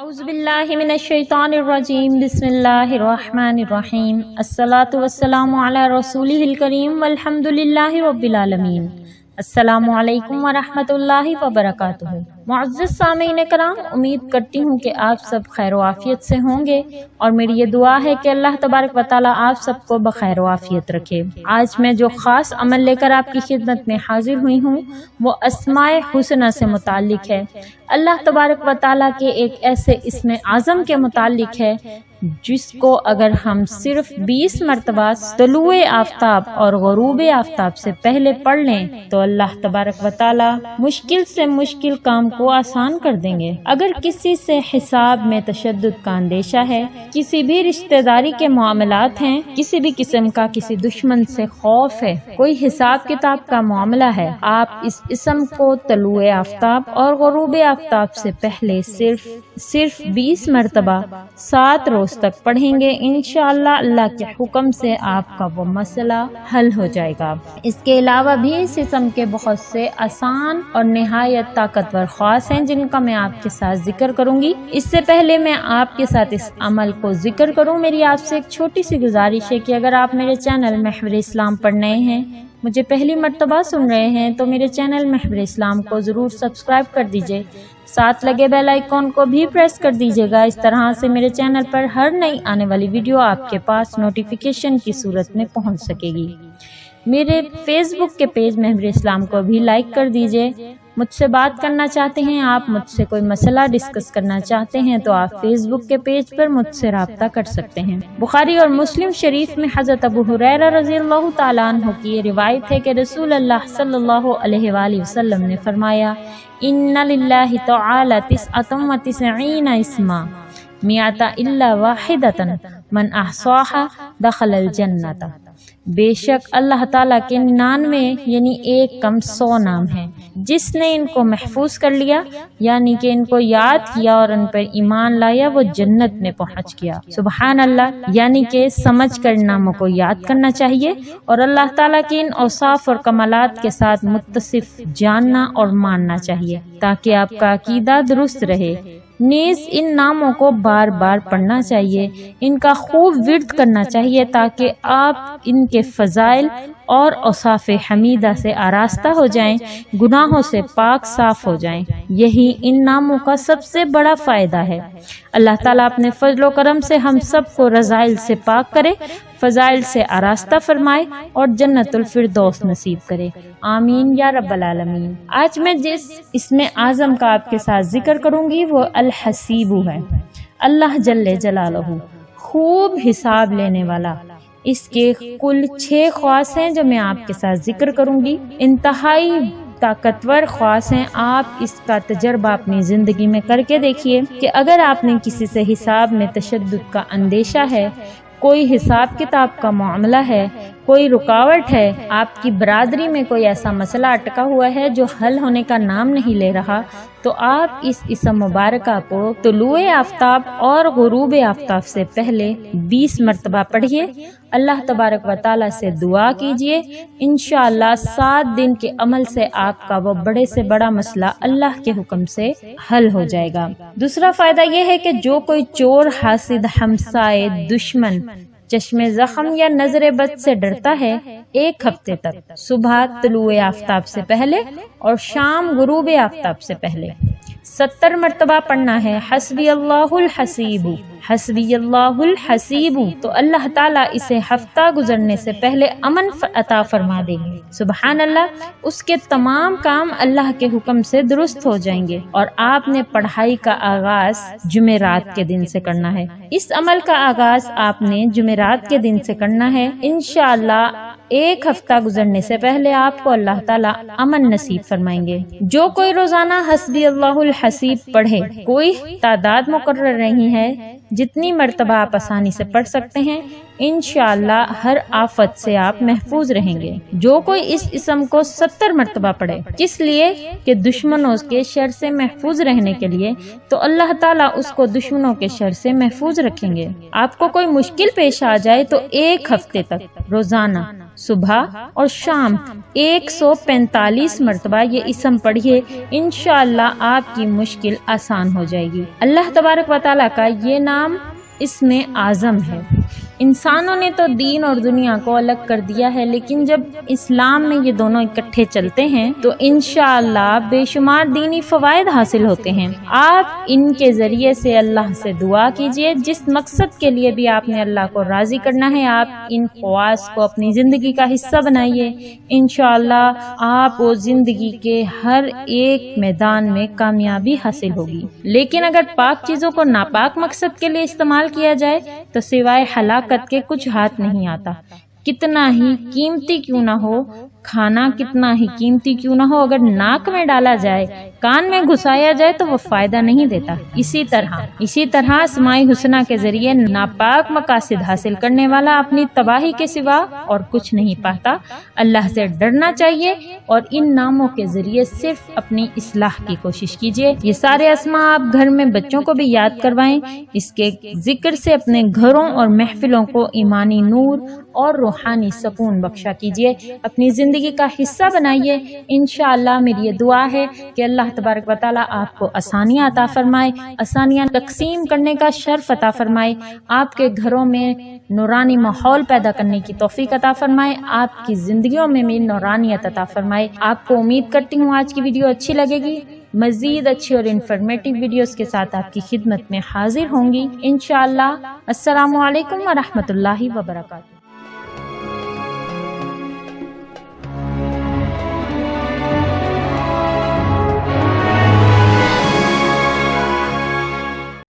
اعوذ باللہ من الشیطان الرجیم بسم اللہ الرحمن الرحیم الصلاۃ والسلام علی رسولہ الکریم والحمد للہ رب العالمین۔ السلام علیکم ورحمۃ اللہ وبرکاتہ۔ معزز سامعین کرام، امید کرتی ہوں کہ آپ سب خیر و عافیت سے ہوں گے اور میری یہ دعا ہے کہ اللہ تبارک و تعالیٰ آپ سب کو بخیر و عافیت رکھے۔ آج میں جو خاص عمل لے کر آپ کی خدمت میں حاضر ہوئی ہوں وہ اسماء حسنہ سے متعلق ہے۔ اللہ تبارک و تعالیٰ کے ایک ایسے اسم اعظم کے متعلق ہے جس کو اگر ہم صرف 20 مرتبہ طلوع آفتاب اور غروب آفتاب سے پہلے پڑھ لیں تو اللہ تبارک و تعالیٰ مشکل سے مشکل کام کو آسان کر دیں گے۔ اگر کسی سے حساب میں تشدد کا اندیشہ ہے، کسی بھی رشتہ داری کے معاملات ہیں، کسی بھی قسم کا کسی دشمن سے خوف ہے، کوئی حساب کتاب کا معاملہ ہے، آپ اس اسم کو طلوع آفتاب اور غروب آفتاب سے پہلے صرف 20 مرتبہ 7 روز تک پڑھیں گے، انشاءاللہ اللہ کے حکم سے آپ کا وہ مسئلہ حل ہو جائے گا۔ اس کے علاوہ بھی اس اسم کے بہت سے آسان اور نہایت طاقتور خواص ہیں جن کا میں آپ کے ساتھ ذکر کروں گی۔ اس سے پہلے میں آپ کے ساتھ اس عمل کو ذکر کروں، میری آپ سے ایک چھوٹی سی گزارش ہے کہ اگر آپ میرے چینل محور اسلام پر نئے ہیں، مجھے پہلی مرتبہ سن رہے ہیں، تو میرے چینل محور اسلام کو ضرور سبسکرائب کر دیجئے، ساتھ لگے بیل آئیکن کو بھی پریس کر دیجیے گا۔ اس طرح سے میرے چینل پر ہر نئی آنے والی ویڈیو آپ کے پاس نوٹیفیکیشن کی صورت میں پہنچ سکے گی۔ میرے فیس بک کے پیج محور اسلام کو بھی لائک کر دیجیے۔ مجھ سے بات کرنا چاہتے ہیں آپ، مجھ سے کوئی مسئلہ ڈسکس کرنا چاہتے ہیں تو آپ فیس بک کے پیج پر مجھ سے رابطہ کر سکتے ہیں۔ بخاری اور مسلم شریف میں حضرت ابو ہریرہ رضی اللہ تعالیٰ عنہ کی یہ روایت ہے کہ رسول اللہ صلی اللہ علیہ وآلہ وسلم نے فرمایا، ان للہ تعالی 99 اسما مئۃ الا واحدۃ من احصاها دخل الجنۃ۔ بے شک اللہ تعالیٰ کے 99 یعنی ایک کم 100 نام ہیں، جس نے ان کو محفوظ کر لیا یعنی کہ ان کو یاد کیا اور ان پر ایمان لایا وہ جنت میں پہنچ گیا۔ سبحان اللہ، یعنی کہ سمجھ کر ناموں کو یاد کرنا چاہیے اور اللہ تعالیٰ کے ان اوصاف اور کمالات کے ساتھ متصف جاننا اور ماننا چاہیے تاکہ آپ کا عقیدہ درست رہے۔ نیز ان ناموں کو بار بار پڑھنا چاہیے، ان کا خوب ورد کرنا چاہیے تاکہ آپ ان کے فضائل اور اوصاف حمیدہ سے آراستہ ہو جائیں، گناہوں سے پاک صاف ہو جائیں۔ یہی ان ناموں کا سب سے بڑا فائدہ ہے۔ اللہ تعالیٰ اپنے فضل و کرم سے ہم سب کو رذائل سے پاک کرے، فضائل سے آراستہ فرمائے اور جنت الفردوس نصیب کرے، آمین یا رب العالمین۔ آج میں جس اسم اعظم کا آپ کے ساتھ ذکر کروں گی وہ الحسیب ہے۔ اللہ جل جلالہ خوب حساب لینے والا۔ اس کے کل 6 خواص ہیں جو میں آپ کے ساتھ ذکر کروں گی، انتہائی طاقتور خواص ہیں۔ آپ اس کا تجربہ اپنی زندگی میں کر کے دیکھیے کہ اگر آپ نے کسی سے حساب میں تشدد کا اندیشہ ہے، کوئی حساب کتاب کا معاملہ ہے، کوئی رکاوٹ ہے، آپ کی برادری میں کوئی ایسا مسئلہ اٹکا ہوا ہے جو حل ہونے کا نام نہیں لے رہا، تو آپ اس اسم مبارکہ کو طلوع آفتاب اور غروب آفتاب سے پہلے 20 مرتبہ پڑھیے، اللہ تبارک و تعالیٰ سے دعا کیجیے، انشاءاللہ 7 دن کے عمل سے آپ کا وہ بڑے سے بڑا مسئلہ اللہ کے حکم سے حل ہو جائے گا۔ دوسرا فائدہ یہ ہے کہ جو کوئی چور، حاسد، ہمسائے، دشمن، چشم زخم یا نظر بد سے ڈرتا ہے، 1 ہفتے تک صبح طلوع آفتاب سے پہلے اور شام غروب آفتاب سے پہلے 70 مرتبہ پڑھنا ہے، حسبی اللہ الحسیب، حسبی اللہ الحسیب، تو اللہ تعالیٰ اسے ہفتہ گزرنے سے پہلے امن عطا فرما دیں گے۔ سبحان اللہ، اس کے تمام کام اللہ کے حکم سے درست ہو جائیں گے۔ اور آپ نے پڑھائی کا آغاز جمعرات کے دن سے کرنا ہے۔ اس عمل کا آغاز آپ نے جمعرات کے دن سے کرنا ہے، انشاءاللہ 1 ہفتہ گزرنے سے پہلے آپ کو اللہ تعالیٰ امن نصیب فرمائیں گے۔ جو کوئی روزانہ حسبی اللہ الحسیب پڑھے، کوئی تعداد مقرر نہیں ہے، جتنی مرتبہ آپ آسانی سے پڑھ سکتے ہیں، انشاءاللہ ہر آفت سے آپ محفوظ رہیں گے۔ جو کوئی اس اسم کو 70 مرتبہ پڑھے، کس لیے کہ دشمنوں کے شر سے محفوظ رہنے کے لیے، تو اللہ تعالیٰ اس کو دشمنوں کے شر سے محفوظ رکھیں گے۔ آپ کو کوئی مشکل پیش آ جائے تو 1 ہفتے تک روزانہ صبح اور شام 145 مرتبہ یہ اسم پڑھیے، انشاءاللہ آپ کی مشکل آسان ہو جائے گی۔ اللہ تبارک و تعالیٰ کا یہ نام اسم اعظم ہے۔ انسانوں نے تو دین اور دنیا کو الگ کر دیا ہے، لیکن جب اسلام میں یہ دونوں اکٹھے چلتے ہیں تو انشاءاللہ بے شمار دینی فوائد حاصل ہوتے ہیں۔ آپ ان کے ذریعے سے اللہ سے دعا کیجئے، جس مقصد کے لیے بھی آپ نے اللہ کو راضی کرنا ہے، آپ ان خواص کو اپنی زندگی کا حصہ بنائیے۔ انشاءاللہ آپ کو زندگی کے ہر ایک میدان میں کامیابی حاصل ہوگی۔ لیکن اگر پاک چیزوں کو ناپاک مقصد کے لیے استعمال کیا جائے تو سوائے ہلاکت کے کچھ ہاتھ نہیں آتا۔ کتنا ہی قیمتی کیوں نہ ہو کھانا، کتنا ہی قیمتی کیوں نہ ہو، اگر ناک میں ڈالا جائے، کان میں گھسایا جائے تو وہ فائدہ نہیں دیتا۔ اسی طرح اسماء حسنہ کے ذریعے ناپاک مقاصد حاصل کرنے والا اپنی تباہی کے سوا اور کچھ نہیں پاتا۔ اللہ سے ڈرنا چاہیے اور ان ناموں کے ذریعے صرف اپنی اصلاح کی کوشش کیجیے۔ یہ سارے اسماء آپ گھر میں بچوں کو بھی یاد کروائیں۔ اس کے ذکر سے اپنے گھروں اور محفلوں کو ایمانی نور اور روحانی سکون بخشا کیجیے، اپنی زندگی کا حصہ بنائیے۔ انشاءاللہ میری یہ دعا ہے کہ اللہ تبارک و تعالیٰ آپ کو آسانیاں عطا فرمائے، آسانیاں تقسیم کرنے کا شرف عطا فرمائے، آپ کے گھروں میں نورانی ماحول پیدا کرنے کی توفیق عطا فرمائے، آپ کی زندگیوں میں بھی نورانیت عطا فرمائے۔ آپ کو امید کرتی ہوں آج کی ویڈیو اچھی لگے گی۔ مزید اچھی اور انفارمیٹیو ویڈیوز کے ساتھ آپ کی خدمت میں حاضر ہوں گی انشاءاللہ۔ السلام علیکم ورحمۃ اللہ وبرکاتہ۔